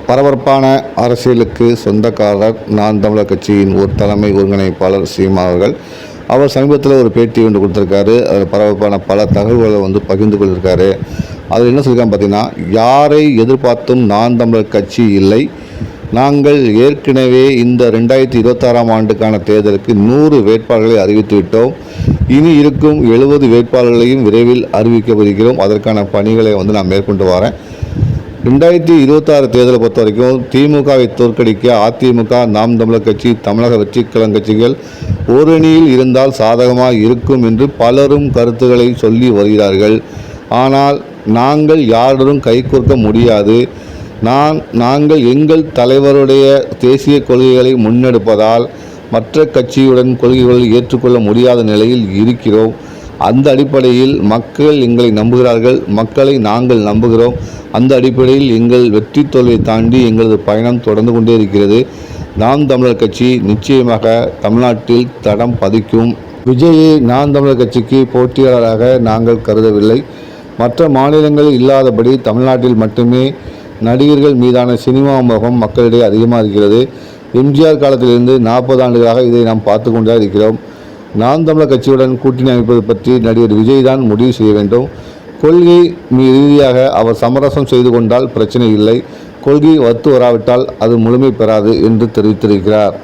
பரபரப்பான அரசியலுக்கு சொந்தக்காரர் நாம் தமிழர் கட்சியின் ஒரு தலைமை ஒருங்கிணைப்பாளர் சீமா அவர்கள். அவர் சமீபத்தில் ஒரு பேட்டி ஒன்று கொடுத்துருக்காரு. அதில் பரபரப்பான பல தகவல்களை பகிர்ந்து கொண்டிருக்காரு. அதில் என்ன சொல்லியிருக்காங்க பார்த்தீங்கன்னா, யாரை எதிர்பார்த்தும் நாம் தமிழர் கட்சி இல்லை. நாங்கள் ஏற்கனவே இந்த 2026ஆம் ஆண்டுக்கான தேர்தலுக்கு 100 வேட்பாளர்களை அறிவித்துவிட்டோம். இனி இருக்கும் 70 வேட்பாளர்களையும் விரைவில் அறிவிக்கப்படுகிறோம். அதற்கான பணிகளை நான் மேற்கொண்டு வரேன். 2026 தேர்தலை பொறுத்த வரைக்கும் திமுகவை தோற்கடிக்க அதிமுக, நாம் தமிழர் கட்சி, தமிழக வெற்றிக் கழக கட்சிகள் ஓரணியில் இருந்தால் சாதகமாக இருக்கும் என்று பலரும் கருத்துக்களை சொல்லி வருகிறார்கள். ஆனால் நாங்கள் யாருடன் கைகோர்க்க முடியாது. நாங்கள் எங்கள் தலைவருடைய தேசிய கொள்கைகளை முன்னெடுப்பதால் மற்ற கட்சியுடன் கொள்கைகளை ஏற்றுக்கொள்ள முடியாத நிலையில் இருக்கிறோம். அந்த அடிப்படையில் மக்கள் எங்களை நம்புகிறார்கள், மக்களை நாங்கள் நம்புகிறோம். அந்த அடிப்படையில் எங்கள் வெற்றி தோல்வியை தாண்டி எங்களது பயணம் தொடர்ந்து கொண்டே இருக்கிறது. நாம் தமிழர் கட்சி நிச்சயமாக தமிழ்நாட்டில் தடம் பதிக்கும். விஜயை நாம் தமிழர் கட்சிக்கு போட்டியாளராக நாங்கள் கருதவில்லை. மற்ற மாநிலங்களில் இல்லாதபடி தமிழ்நாட்டில் மட்டுமே நடிகர்கள் மீதான சினிமா மோகம் மக்களிடையே அதிகமாக இருக்கிறது. எம்ஜிஆர் காலத்திலிருந்து 40 ஆண்டுகளாக இதை நாம் பார்த்து கொண்டே இருக்கிறோம். நாம் தமிழர் கட்சியுடன் கூட்டணி அமைப்பது பற்றி நடிகர் விஜய் தான் முடிவு செய்ய வேண்டும். கொள்கை ரீதியாக அவர் சமரசம் செய்து கொண்டால் பிரச்சனை இல்லை. கொள்கை ஒத்து வராவிட்டால் அது முழுமை பெறாது என்று தெரிவித்திருக்கிறார்.